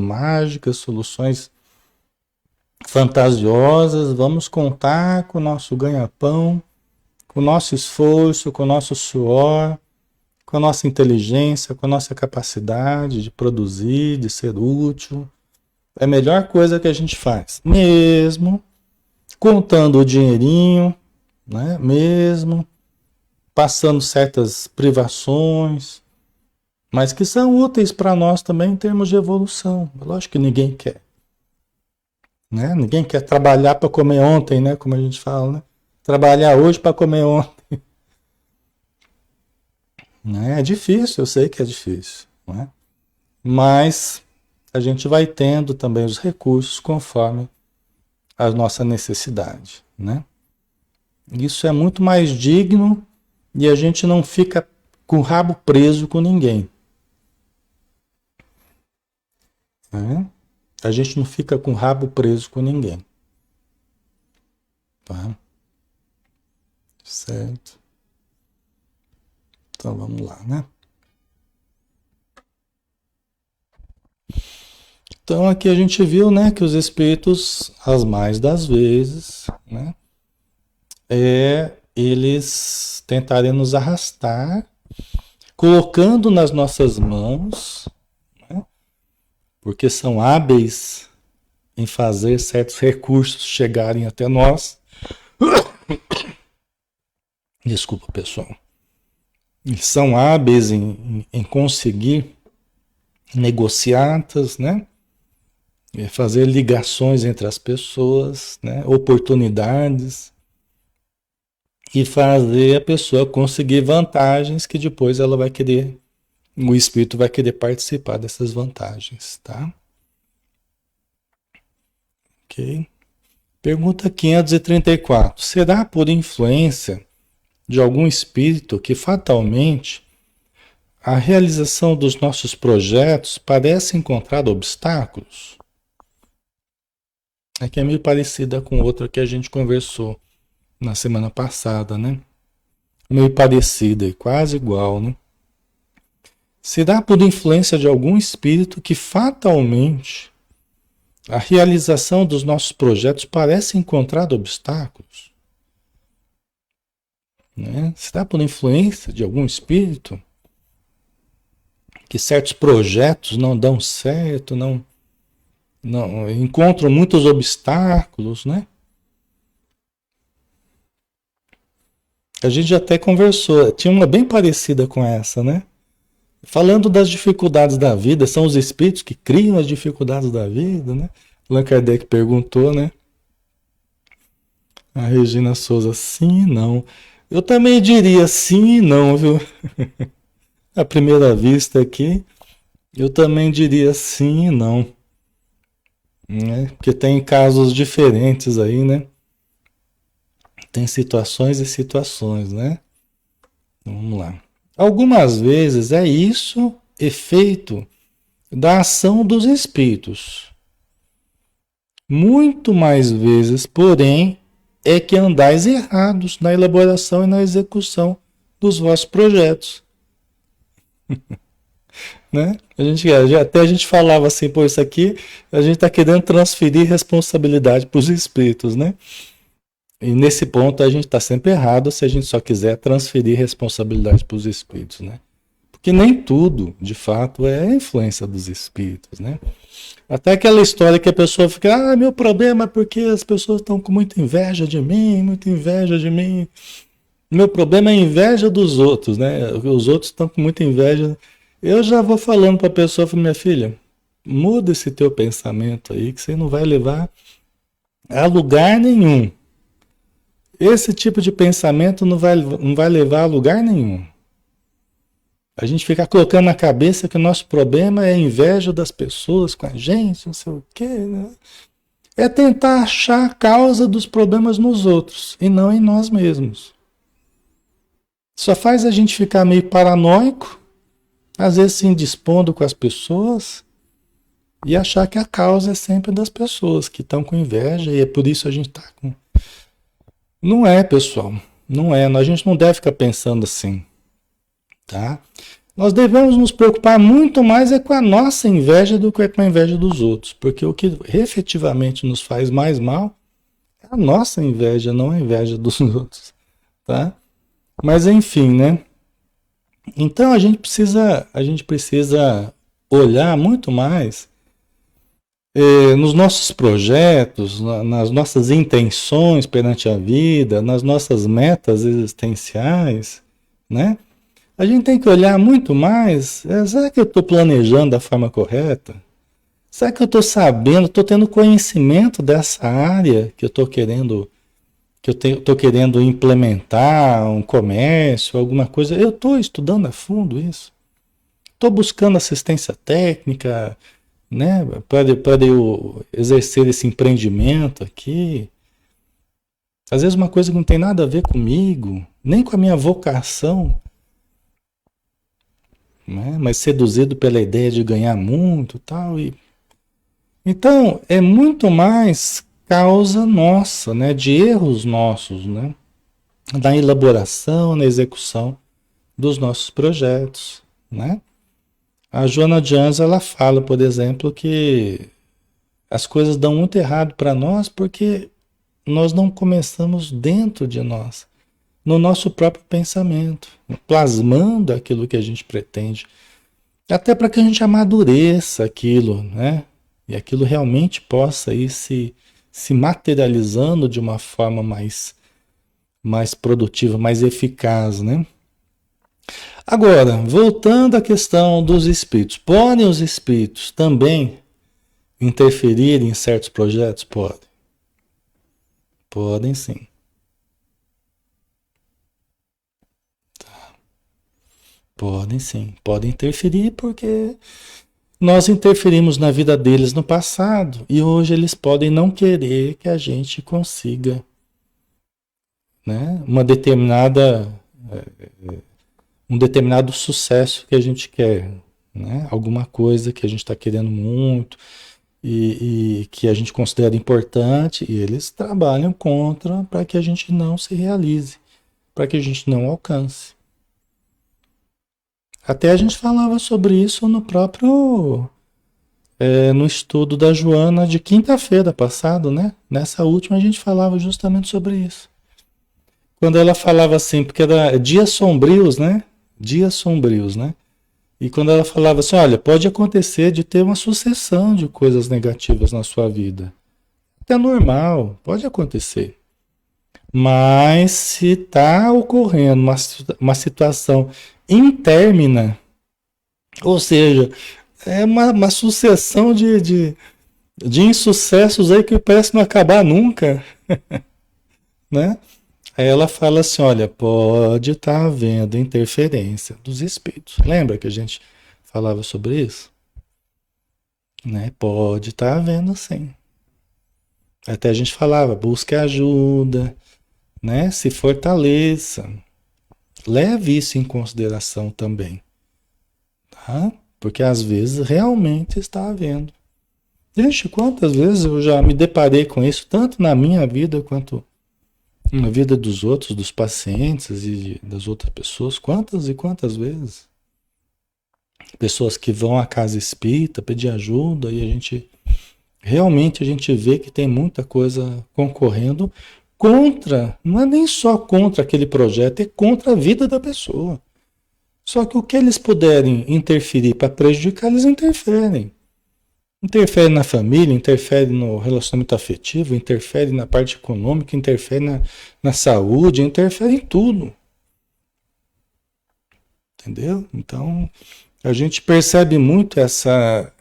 fantasiosas. Vamos contar com o nosso ganha-pão, com o nosso esforço, com o nosso suor, com a nossa inteligência, com a nossa capacidade de produzir, de ser útil. É a melhor coisa que a gente faz. Mesmo contando o dinheirinho, né? Mesmo, passando certas privações, mas que são úteis para nós também em termos de evolução. Lógico que ninguém quer, né? Ninguém quer trabalhar para comer ontem, né? Como a gente fala, né? Trabalhar hoje para comer ontem, né? É difícil, eu sei que é difícil, né? Mas a gente vai tendo também os recursos conforme a nossa necessidade, né? Isso é muito mais digno e a gente não fica com o rabo preso com ninguém, né? A gente não fica com o rabo preso com ninguém, tá? Certo. Então vamos lá, né? Então aqui a gente viu, né, que os espíritos, as mais das vezes, né, eles tentarem nos arrastar, colocando nas nossas mãos, né, porque são hábeis em fazer certos recursos chegarem até nós. Desculpa, pessoal. Eles são hábeis em conseguir negociatas, né? Fazer ligações entre as pessoas, né? Oportunidades, e fazer a pessoa conseguir vantagens que depois ela vai querer, o espírito vai querer participar dessas vantagens, tá? Ok. Pergunta 534. Será por influência de algum espírito que fatalmente a realização dos nossos projetos parece encontrar obstáculos? Aqui é meio parecida com outra que a gente conversou na semana passada, né? Meio parecida e quase igual, né? Será por influência de algum espírito que fatalmente a realização dos nossos projetos parece encontrar obstáculos? Né? Será por influência de algum espírito que certos projetos não dão certo, não encontram muitos obstáculos, né? A gente já até conversou, tinha uma bem parecida com essa, né? Falando das dificuldades da vida, são os espíritos que criam as dificuldades da vida, né? Allan Kardec perguntou, né? A Regina Souza, sim e não. Eu também diria sim e não, viu? À primeira vista aqui, eu também diria sim e não, né? Porque tem casos diferentes aí, né? Tem situações e situações, né? Vamos lá. Algumas vezes é isso efeito da ação dos espíritos. Muito mais vezes, porém, é que andais errados na elaboração e na execução dos vossos projetos. Né? Até a gente falava assim, pô, isso aqui a gente está querendo transferir responsabilidade para os espíritos, né? E nesse ponto a gente está sempre errado se a gente só quiser transferir responsabilidade para os espíritos, né? Porque nem tudo, de fato, é influência dos espíritos, né? Até aquela história que a pessoa fica, meu problema é porque as pessoas estão com muita inveja de mim, muita inveja de mim. Meu problema é a inveja dos outros, né? Os outros estão com muita inveja. Eu já vou falando para a pessoa, minha filha, muda esse teu pensamento aí, que você não vai levar a lugar nenhum. Esse tipo de pensamento não vai levar a lugar nenhum. A gente fica colocando na cabeça que o nosso problema é a inveja das pessoas com a gente, não sei o quê, né? É tentar achar a causa dos problemas nos outros e não em nós mesmos. Só faz a gente ficar meio paranoico, às vezes se indispondo com as pessoas e achar que a causa é sempre das pessoas que estão com inveja e é por isso a gente está com... Não é, pessoal. Não é. A gente não deve ficar pensando assim. Tá? Nós devemos nos preocupar muito mais é com a nossa inveja do que com a inveja dos outros, porque o que efetivamente nos faz mais mal é a nossa inveja, não a inveja dos outros, tá? Mas enfim, né? Então a gente precisa olhar muito mais nos nossos projetos, nas nossas intenções perante a vida, nas nossas metas existenciais, né? A gente tem que olhar muito mais, será que eu estou planejando da forma correta? Será que eu estou sabendo, estou tendo conhecimento dessa área que eu estou querendo, estou querendo implementar, um comércio, alguma coisa? Eu estou estudando a fundo isso? Estou buscando assistência técnica, né, para eu exercer esse empreendimento aqui. Às vezes uma coisa que não tem nada a ver comigo, nem com a minha vocação, né, mas seduzido pela ideia de ganhar muito, tal. Então é muito mais causa nossa, né, de erros nossos, né, na elaboração, na execução dos nossos projetos, né? A Joana de Anjos, ela fala, por exemplo, que as coisas dão muito errado para nós porque nós não começamos dentro de nós, no nosso próprio pensamento, plasmando aquilo que a gente pretende, até para que a gente amadureça aquilo, né? E aquilo realmente possa ir se materializando de uma forma mais produtiva, mais eficaz, né? Agora, voltando à questão dos espíritos, podem os espíritos também interferir em certos projetos? Podem. Podem sim. Podem sim. Podem interferir porque nós interferimos na vida deles no passado e hoje eles podem não querer que a gente consiga, né, um determinado sucesso que a gente quer, né? Alguma coisa que a gente está querendo muito e que a gente considera importante e eles trabalham contra para que a gente não se realize, para que a gente não alcance. Até a gente falava sobre isso no próprio no estudo da Joana de quinta-feira passado, né? Nessa última a gente falava justamente sobre isso. Quando ela falava assim, porque era dias sombrios, né? Dias sombrios, né? E quando ela falava assim, olha, pode acontecer de ter uma sucessão de coisas negativas na sua vida. É normal, pode acontecer. Mas se está ocorrendo uma situação intérmina, ou seja, é uma sucessão de insucessos aí que parece não acabar nunca, né? Aí ela fala assim, olha, pode estar havendo interferência dos espíritos. Lembra que a gente falava sobre isso? Né? Pode estar havendo sim. Até a gente falava, busque ajuda, né? Se fortaleça. Leve isso em consideração também, tá? Porque às vezes realmente está havendo. Gente, quantas vezes eu já me deparei com isso, tanto na minha vida quanto na vida dos outros, dos pacientes e das outras pessoas, quantas e quantas vezes? Pessoas que vão à casa espírita pedir ajuda e realmente a gente vê que tem muita coisa concorrendo contra, não é nem só contra aquele projeto, é contra a vida da pessoa. Só que o que eles puderem interferir para prejudicar, eles interferem. Interfere na família, interfere no relacionamento afetivo, interfere na parte econômica, interfere na saúde, interfere em tudo. Entendeu? Então, a gente percebe muito essa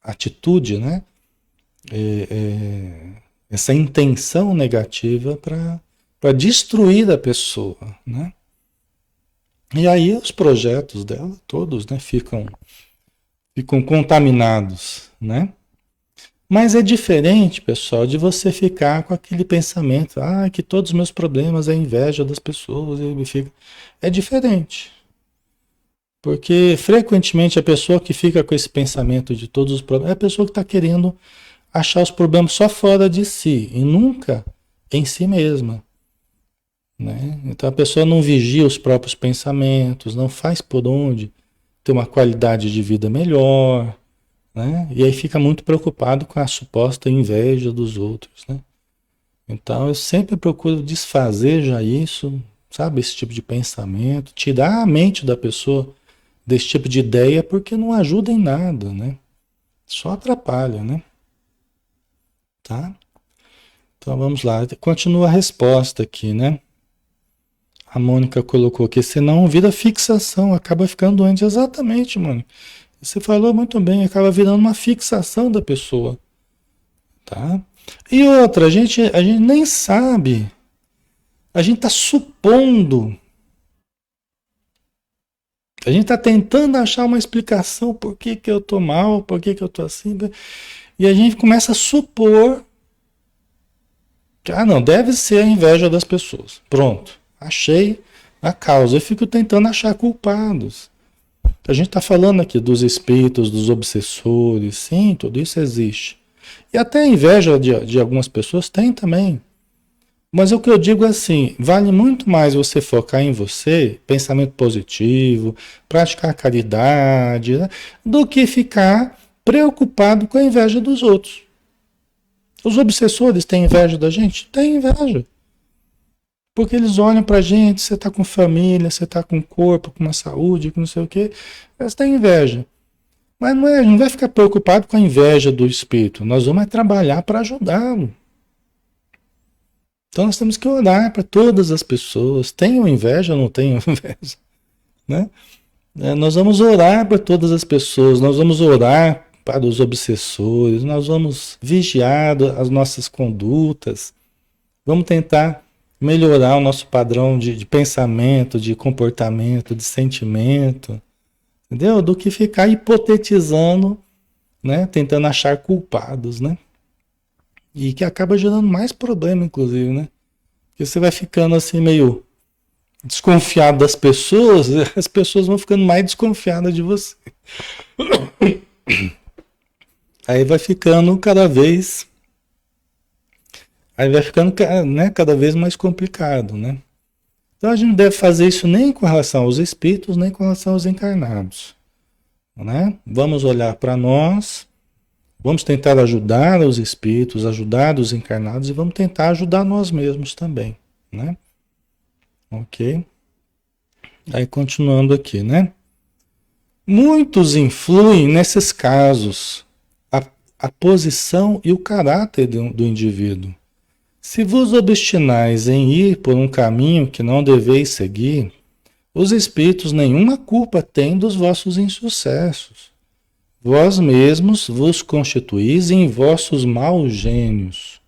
atitude, né? Essa intenção negativa para destruir a pessoa, né? E aí os projetos dela, todos, né, ficam contaminados, né? Mas é diferente, pessoal, de você ficar com aquele pensamento, que todos os meus problemas é inveja das pessoas, é diferente. Porque frequentemente a pessoa que fica com esse pensamento de todos os problemas é a pessoa que está querendo achar os problemas só fora de si e nunca em si mesma, né? Então a pessoa não vigia os próprios pensamentos, não faz por onde ter uma qualidade de vida melhor, né? E aí fica muito preocupado com a suposta inveja dos outros, né? Então eu sempre procuro desfazer já isso, sabe? Esse tipo de pensamento, tirar a mente da pessoa desse tipo de ideia porque não ajuda em nada, né? Só atrapalha, né? Tá? Então vamos lá. Continua a resposta aqui, né? A Mônica colocou que senão vira fixação, acaba ficando doente. Exatamente, Mônica. Você falou muito bem, acaba virando uma fixação da pessoa, tá? E outra, a gente nem sabe, a gente está supondo, a gente está tentando achar uma explicação por que que eu tô mal, por que que eu tô assim, e a gente começa a supor que, não, deve ser a inveja das pessoas. Pronto, achei a causa. Eu fico tentando achar culpados. A gente está falando aqui dos espíritos, dos obsessores, sim, tudo isso existe. E até a inveja de algumas pessoas tem também. Mas o que eu digo é assim, vale muito mais você focar em você, pensamento positivo, praticar caridade, né, do que ficar preocupado com a inveja dos outros. Os obsessores têm inveja da gente? Tem inveja. Porque eles olham pra gente, você tá com família, você tá com corpo, com uma saúde, com não sei o quê, eles têm inveja. Mas não vai ficar preocupado com a inveja do espírito. Nós vamos trabalhar para ajudá-lo. Então nós temos que orar para todas as pessoas. Tenham inveja ou não tenham inveja? Né? Nós vamos orar para todas as pessoas. Nós vamos orar para os obsessores. Nós vamos vigiar as nossas condutas. Vamos tentar melhorar o nosso padrão de pensamento, de comportamento, de sentimento. Entendeu? Do que ficar hipotetizando, né? Tentando achar culpados, né? E que acaba gerando mais problema, inclusive, né? Porque você vai ficando assim meio desconfiado das pessoas, as pessoas vão ficando mais desconfiadas de você. Aí vai ficando né, cada vez mais complicado, né? Então a gente não deve fazer isso nem com relação aos espíritos, nem com relação aos encarnados, né? Vamos olhar para nós, vamos tentar ajudar os espíritos, ajudar os encarnados e vamos tentar ajudar nós mesmos também, né? Ok? Aí continuando aqui, né? Muitos influem nesses casos a posição e o caráter do indivíduo. Se vos obstinais em ir por um caminho que não deveis seguir, os espíritos nenhuma culpa têm dos vossos insucessos. Vós mesmos vos constituís em vossos maus gênios.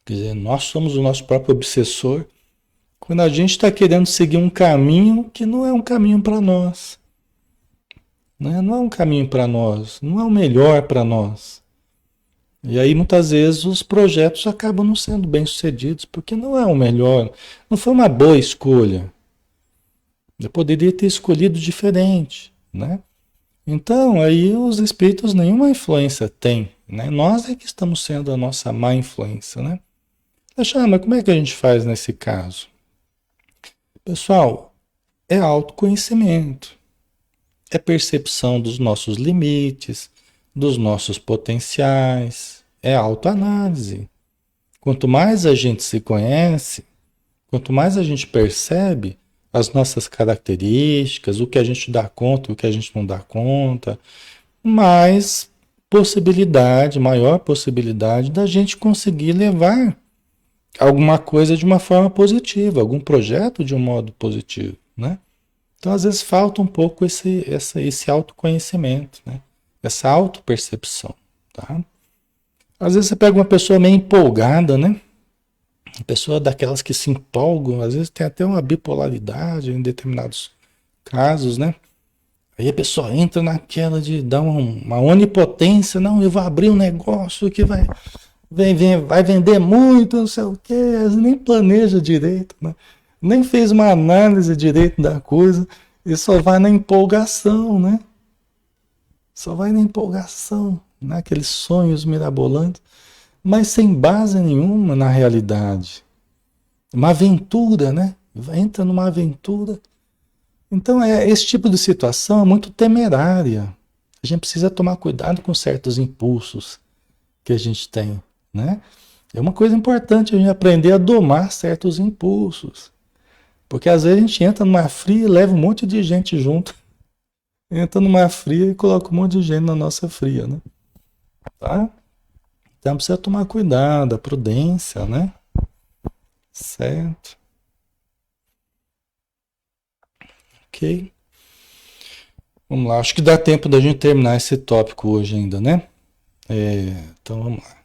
Quer dizer, nós somos o nosso próprio obsessor quando a gente está querendo seguir um caminho que não é um caminho para nós. Né? Não é um caminho para nós, não é o melhor para nós. E aí muitas vezes os projetos acabam não sendo bem sucedidos, porque não é o melhor, não foi uma boa escolha. Eu poderia ter escolhido diferente, né? Então, aí os espíritos nenhuma influência têm, né? Nós é que estamos sendo a nossa má influência, né? Mas como é que a gente faz nesse caso? Pessoal, é autoconhecimento, é percepção dos nossos limites, dos nossos potenciais, é autoanálise. Quanto mais a gente se conhece, quanto mais a gente percebe as nossas características, o que a gente dá conta, o que a gente não dá conta, mais possibilidade, maior possibilidade da gente conseguir levar alguma coisa de uma forma positiva, algum projeto de um modo positivo, né? Então, às vezes, falta um pouco esse autoconhecimento, né? Essa autopercepção, tá? Às vezes você pega uma pessoa meio empolgada, né? Uma pessoa daquelas que se empolgam, às vezes tem até uma bipolaridade em determinados casos, né? Aí a pessoa entra naquela de dar uma onipotência, não, eu vou abrir um negócio que vai vender muito, não sei o quê, nem planeja direito, né? Nem fez uma análise direito da coisa e só vai na empolgação, né? Só vai na empolgação, naqueles sonhos mirabolantes, mas sem base nenhuma na realidade. Uma aventura, né? Entra numa aventura. Então, esse tipo de situação é muito temerária. A gente precisa tomar cuidado com certos impulsos que a gente tem, né? É uma coisa importante a gente aprender a domar certos impulsos. Porque às vezes a gente entra numa fria e leva um monte de gente junto. entra no mar frio e coloca um monte de gente na nossa fria, né? Tá? Então precisa tomar cuidado, a prudência, né? Certo? Ok. Vamos lá, acho que dá tempo da gente terminar esse tópico hoje ainda, né? Então vamos lá.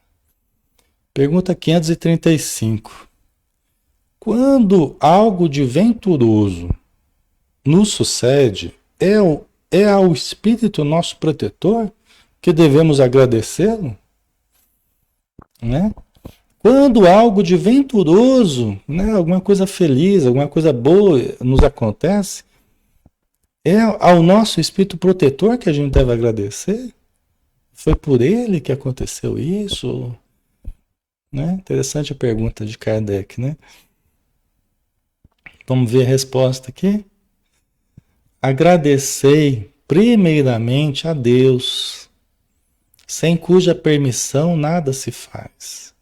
Pergunta 535. Quando algo de venturoso nos sucede, é ao Espírito nosso protetor que devemos agradecê-lo? Né? Quando algo de venturoso, né, alguma coisa feliz, alguma coisa boa nos acontece, é ao nosso Espírito protetor que a gente deve agradecer? Foi por ele que aconteceu isso? Né? Interessante a pergunta de Kardec, né? Vamos ver a resposta aqui. Agradecei primeiramente a Deus, sem cuja permissão nada se faz.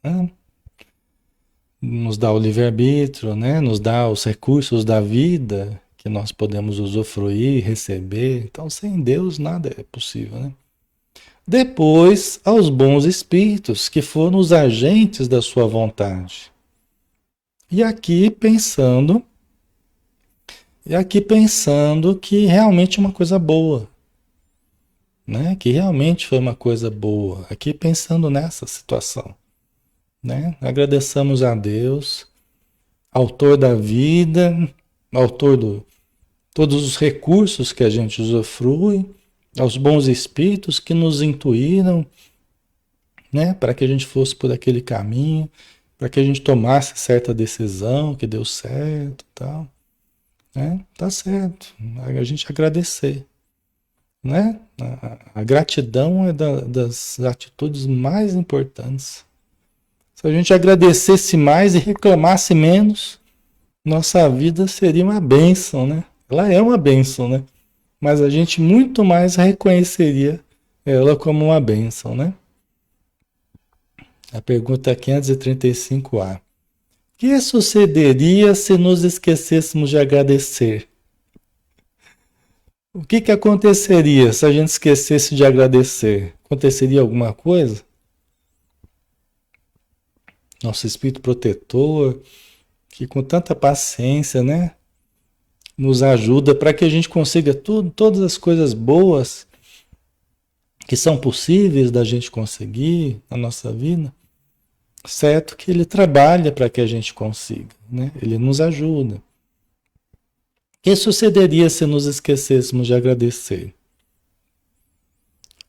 Né? Nos dá o livre-arbítrio, né? Nos dá os recursos da vida que nós podemos usufruir, receber. Então, sem Deus nada é possível, né? Depois, aos bons espíritos, que foram os agentes da sua vontade. E aqui pensando que realmente é uma coisa boa, né? Que realmente foi uma coisa boa. Aqui pensando nessa situação, né? Agradeçamos a Deus, autor da vida, autor de todos os recursos que a gente usufrui, aos bons espíritos que nos intuíram, né? Para que a gente fosse por aquele caminho, para que a gente tomasse certa decisão que deu certo, e tal, né? Tá certo. A gente agradecer, né? A gratidão é das atitudes mais importantes. Se a gente agradecesse mais e reclamasse menos, nossa vida seria uma bênção, né? Ela é uma bênção, né? Mas a gente muito mais reconheceria ela como uma bênção, né? A pergunta 535A. O que sucederia se nos esquecêssemos de agradecer? O que aconteceria se a gente esquecesse de agradecer? Aconteceria alguma coisa? Nosso espírito protetor, que com tanta paciência, né, nos ajuda para que a gente consiga todas as coisas boas que são possíveis da gente conseguir na nossa vida, certo? Que ele trabalha para que a gente consiga, né? Ele nos ajuda. O que sucederia se nos esquecêssemos de agradecer?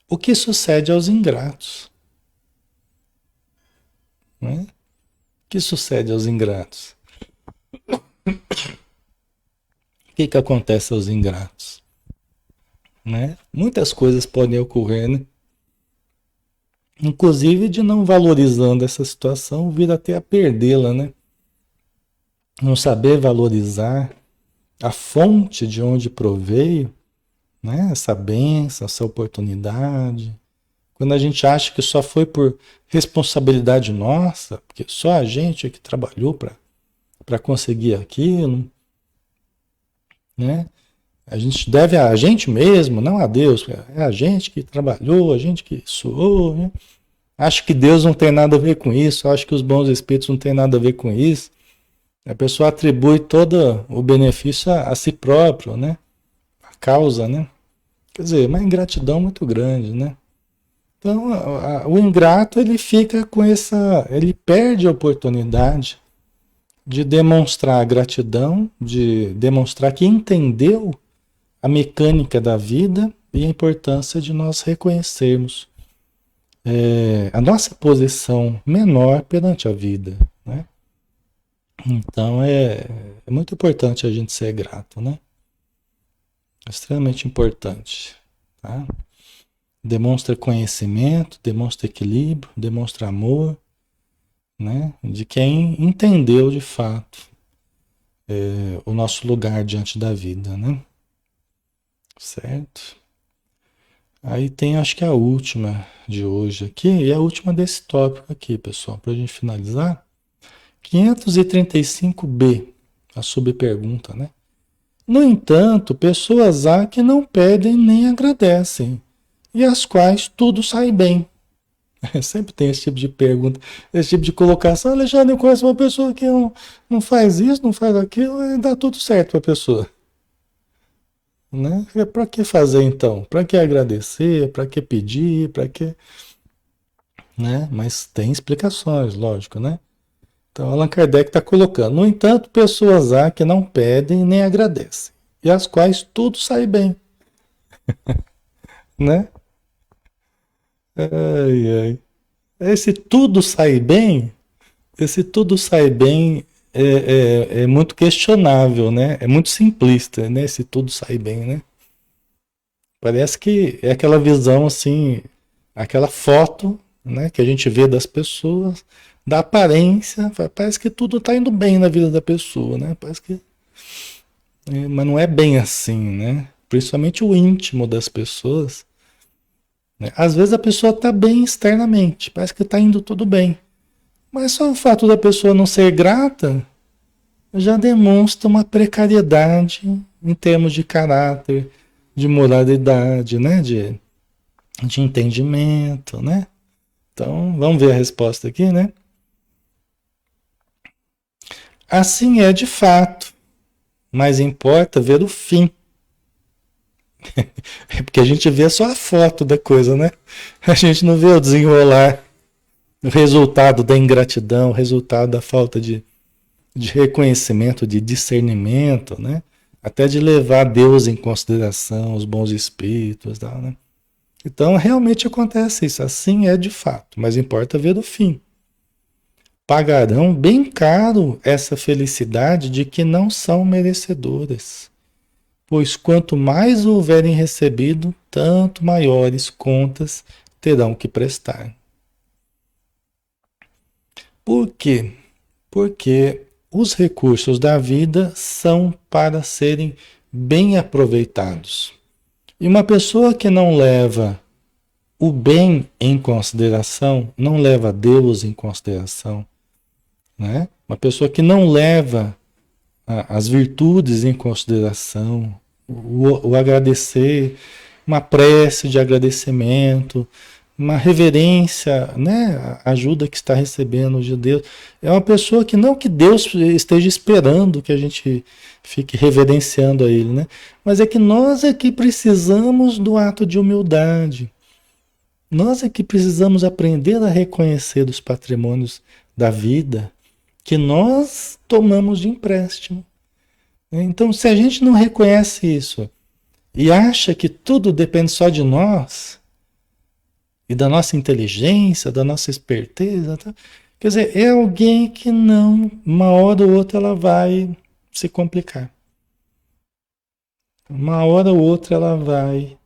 O que sucede aos ingratos? Né? O que sucede aos ingratos? O que acontece aos ingratos? Né? Muitas coisas podem ocorrer, né? Inclusive de não valorizando essa situação, vir até a perdê-la, né? Não saber valorizar a fonte de onde proveio, né? Essa bênção, essa oportunidade. Quando a gente acha que só foi por responsabilidade nossa, porque só a gente é que trabalhou para conseguir aquilo, né? A gente deve a gente mesmo, não a Deus. É a gente que trabalhou, a gente que suou, né? Acho que Deus não tem nada a ver com isso, acho que os bons espíritos não têm nada a ver com isso. A pessoa atribui todo o benefício a si próprio, né? A causa, né? Quer dizer, uma ingratidão muito grande, né? Então, o ingrato, ele fica com ele perde a oportunidade de demonstrar gratidão, de demonstrar que entendeu a mecânica da vida e a importância de nós reconhecermos a nossa posição menor perante a vida, né? Então é muito importante a gente ser grato, né? É extremamente importante, tá? Demonstra conhecimento, demonstra equilíbrio, demonstra amor, né? De quem entendeu de fato o nosso lugar diante da vida, né? Certo? Aí tem, acho que a última de hoje aqui, e a última desse tópico aqui, pessoal, para a gente finalizar. 535B, a subpergunta, né? No entanto, pessoas há que não pedem nem agradecem, e às quais tudo sai bem. Sempre tem esse tipo de pergunta, esse tipo de colocação. Alexandre, eu conheço uma pessoa que não faz isso, não faz aquilo, e dá tudo certo para a pessoa. Né? Para que fazer então? Para que agradecer? Para que pedir? Para que, né? Mas tem explicações, lógico, né? Então Allan Kardec está colocando. No entanto, pessoas há que não pedem nem agradecem, e às quais tudo sai bem, né? Ai, ai. Esse tudo sai bem, esse tudo sai bem é muito questionável, né? É muito simplista, né? Esse tudo sai bem, né? Parece que é aquela visão assim, aquela foto, né, que a gente vê das pessoas, da aparência, parece que tudo está indo bem na vida da pessoa, né? Parece que, mas não é bem assim, né? Principalmente o íntimo das pessoas, né? Às vezes a pessoa está bem externamente, parece que está indo tudo bem, mas só o fato da pessoa não ser grata já demonstra uma precariedade em termos de caráter, de moralidade, né? De entendimento, né? Então, vamos ver a resposta aqui, né? Assim é de fato, mas importa ver o fim. É porque a gente vê só a foto da coisa, né? A gente não vê o desenrolar, o resultado da ingratidão, o resultado da falta de reconhecimento, de discernimento, né? Até de levar Deus em consideração, os bons espíritos, tal, né? Então, realmente acontece isso. Assim é de fato, mas importa ver o fim. Pagarão bem caro essa felicidade de que não são merecedoras, pois quanto mais houverem recebido, tanto maiores contas terão que prestar. Por quê? Porque os recursos da vida são para serem bem aproveitados. E uma pessoa que não leva o bem em consideração, não leva Deus em consideração, né? Uma pessoa que não leva as virtudes em consideração, o agradecer, uma prece de agradecimento, uma reverência, né? A ajuda que está recebendo de Deus. É uma pessoa que não que Deus esteja esperando que a gente fique reverenciando a Ele, né? Mas é que nós é que precisamos do ato de humildade. Nós é que precisamos aprender a reconhecer os patrimônios da vida que nós tomamos de empréstimo. Então, se a gente não reconhece isso e acha que tudo depende só de nós e da nossa inteligência, da nossa esperteza, tá? Quer dizer, é alguém que não, uma hora ou outra ela vai se complicar. Uma hora ou outra ela vai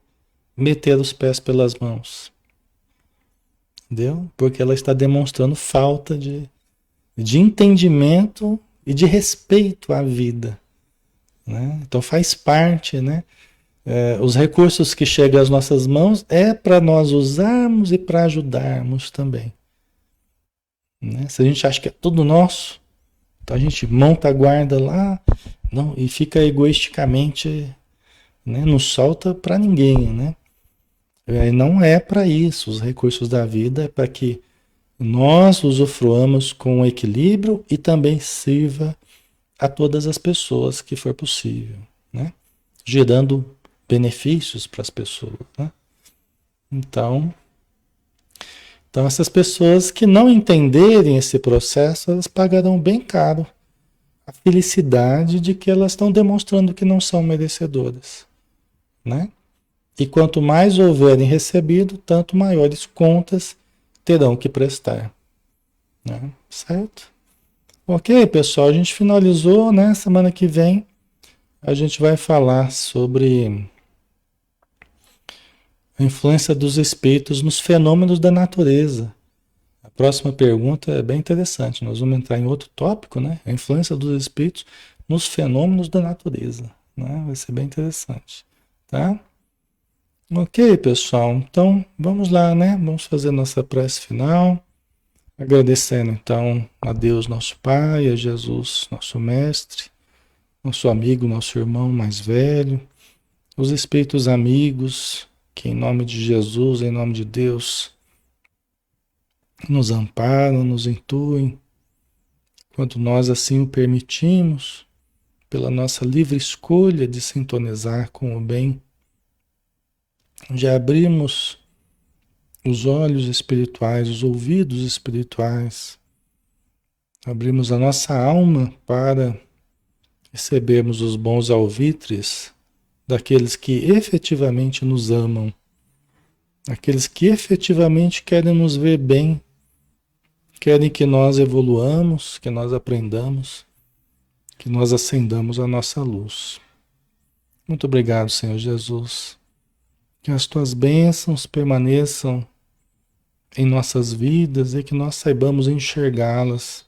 meter os pés pelas mãos. Entendeu? Porque ela está demonstrando falta de entendimento e de respeito à vida. Né? Então faz parte, né? Os recursos que chegam às nossas mãos é para nós usarmos e para ajudarmos também. Né? Se a gente acha que é tudo nosso, então a gente monta a guarda lá não, e fica egoisticamente, né? Não solta para ninguém. Né? Não é para isso. Os recursos da vida é para que nós usufruamos com equilíbrio e também sirva a todas as pessoas que for possível, né? Gerando benefícios para as pessoas, né? Então, essas pessoas que não entenderem esse processo, elas pagarão bem caro a felicidade de que elas estão demonstrando que não são merecedoras, né? E quanto mais houverem recebido, tanto maiores contas terão que prestar, né? Certo? Ok, pessoal, a gente finalizou, né? Semana que vem a gente vai falar sobre a influência dos espíritos nos fenômenos da natureza. A próxima pergunta é bem interessante. Nós vamos entrar em outro tópico, né? A influência dos espíritos nos fenômenos da natureza, né? Vai ser bem interessante, tá? Ok, pessoal. Então, vamos lá, né? Vamos fazer nossa prece final. Agradecendo, então, a Deus, nosso Pai, a Jesus, nosso Mestre, nosso amigo, nosso irmão mais velho, os espíritos amigos, que em nome de Jesus, em nome de Deus, nos amparam, nos intuem, quando nós assim o permitimos, pela nossa livre escolha de sintonizar com o bem, de abrirmos os olhos espirituais, os ouvidos espirituais, abrimos a nossa alma para recebermos os bons alvitres daqueles que efetivamente nos amam, aqueles que efetivamente querem nos ver bem, querem que nós evoluamos, que nós aprendamos, que nós acendamos a nossa luz. Muito obrigado, Senhor Jesus. Que as tuas bênçãos permaneçam em nossas vidas e que nós saibamos enxergá-las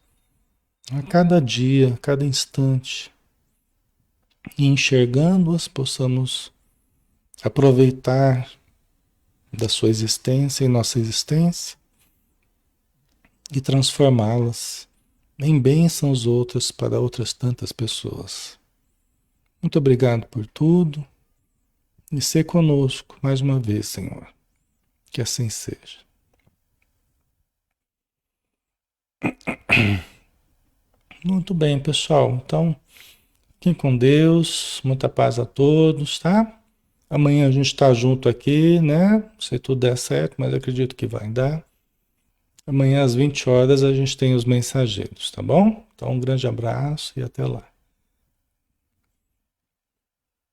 a cada dia, a cada instante. E enxergando-as, possamos aproveitar da sua existência em nossa existência e transformá-las em bênçãos outras para outras tantas pessoas. Muito obrigado por tudo e ser conosco mais uma vez, Senhor. Que assim seja. Muito bem, pessoal. Então, fiquem com Deus, muita paz a todos, tá? Amanhã a gente está junto aqui, né? Se tudo der certo, mas acredito que vai dar. Amanhã às 20 horas a gente tem os mensageiros, tá bom? Então um grande abraço e até lá.